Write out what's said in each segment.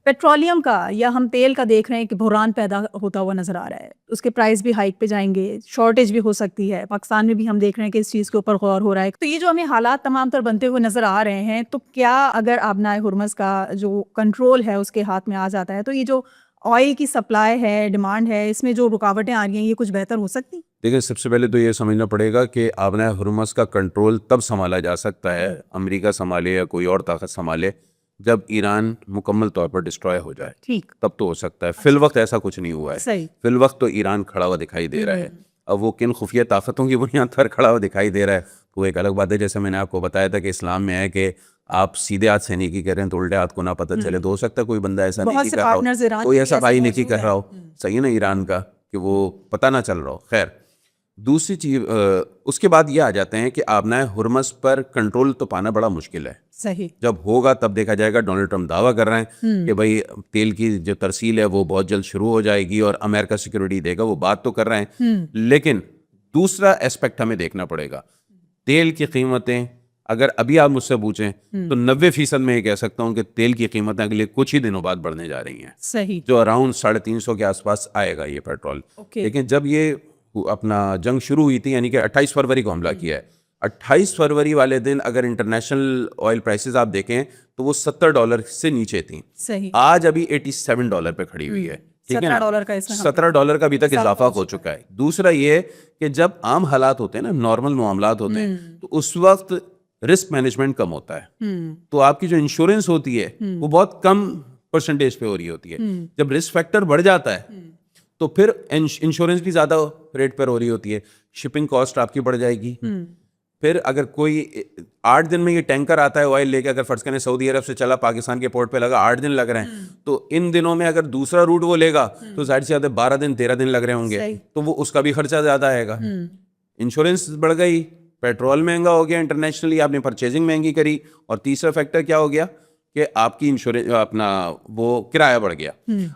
Petroleum का या हम तेल का देख रहे हैं कि बहरान पैदा होता हुआ नज़र आ रहा है। उसके प्राइस भी हाइक पे जाएँगे, शॉर्टेज भी हो सकती है। पाकिस्तान में भी हम देख रहे हैं कि इस चीज़ के ऊपर गौर हो रहा है। तो ये जो हमें हालात तमाम तर बनते हुए नज़र आ रहे हैं, तो क्या अगर आबनाए हुर्मुज़ का जो कंट्रोल है उसके हाथ में आ जाता है, तो ये जो ऑयल की सप्लाई है, डिमांड है, इसमें जो रुकावटें आ रही हैं, ये कुछ बेहतर हो सकती? देखिए, सबसे पहले तो ये समझना पड़ेगा कि आबनाए हुर्मुज़ का कंट्रोल तब संभाला जा सकता है, अमेरिका संभाले या कोई और ताकत संभाले, जब ईरान मुकम्मल तौर पर डिस्ट्रॉय हो जाए, ठीक। तब तो हो सकता है। फिल वक्त ऐसा कुछ नहीं हुआ है। सही। फिल वक्त तो ईरान खड़ा हुआ दिखाई दे रहा है। अब वो किन खुफिया ताकतों की बुनियाद पर खड़ा हुआ दिखाई दे रहा है, वो एक अलग बात है। जैसे मैंने आपको बताया था कि इस्लाम में है कि आप सीधे हाथ से नेकी करें तो उल्टे हाथ को ना पता चले। तो हो सकता है कोई बंदा ऐसा नेकी कर रहा हो, कोई ऐसा भाई नेकी कर रहा हो, सही है ना, ईरान का, कि वो पता ना चल रहा हो। खैर, दूसरी चीज उसके बाद ये आ जाते हैं कि आबनाए हुर्मुज़ पर कंट्रोल तो पाना बड़ा मुश्किल है। सही। जब होगा तब देखा जाएगा। डोनाल्ड ट्रम्प दावा कर रहे हैं कि भाई तेल की जो तरसील है वो बहुत जल्द शुरू हो जाएगी और अमेरिका सिक्योरिटी देगा, वो बात तो कर रहे हैं। लेकिन दूसरा एस्पेक्ट हमें देखना पड़ेगा। तेल की कीमतें अगर अभी आप मुझसे पूछें तो 90% में ये कह सकता हूँ कि तेल की कीमतें अगले कुछ ही दिनों बाद बढ़ने जा रही हैं। सही। जो अराउंड 350 के आसपास आएगा ये पेट्रोल। लेकिन जब ये अपना जंग शुरू हुई थी, यानी कि 28 फरवरी को हमला किया है, 28 फरवरी वाले दिन अगर इंटरनेशनल ऑयल प्राइसेस आप देखें तो वो $70 से नीचे थी। सही। आज अभी $87 पे खड़ी हुई है। ठीक है ना, $17 का इसमें $17 का अभी तक इजाफा हो चुका है। दूसरा ये कि जब आम हालात होते हैं ना, नॉर्मल मामलात होते हैं, तो उस वक्त रिस्क मैनेजमेंट कम होता है। तो आपकी जो इंश्योरेंस होती है वो बहुत कम परसेंटेज पे हो रही होती है। जब रिस्क फैक्टर बढ़ जाता है तो फिर इंश्योरेंस भी ज्यादा रेट पर हो रही होती है, शिपिंग कॉस्ट आपकी बढ़ जाएगी। फिर अगर कोई 8 दिन में ये टैंकर आता है ऑयल लेके, अगर फर्ज करें सऊदी अरब से चला, पाकिस्तान के पोर्ट पे लगा, 8 दिन लग रहे हैं, तो इन दिनों में अगर दूसरा रूट वो लेगा तो जाहिर सी बात है 12 दिन 13 दिन लग रहे होंगे, तो वो उसका भी खर्चा ज्यादा आएगा। इंश्योरेंस बढ़ गई, पेट्रोल महंगा हो गया, इंटरनेशनली आपने परचेजिंग महंगी करी, और तीसरा फैक्टर क्या हो गया कि आपकी इंश्योरेंस अपना वो किराया बढ़ गया।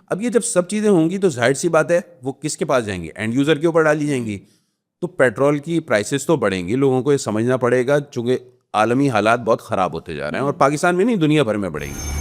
अब ये जब सब चीज़ें होंगी तो जाहिर सी बात है वो किसके पास जाएंगी, एंड यूज़र के ऊपर डाली जाएंगी। तो पेट्रोल की प्राइसेस तो बढ़ेंगी, लोगों को ये समझना पड़ेगा, चूँकि आलमी हालात बहुत ख़राब होते जा रहे हैं और पाकिस्तान में नहीं दुनिया भर में बढ़ेंगी।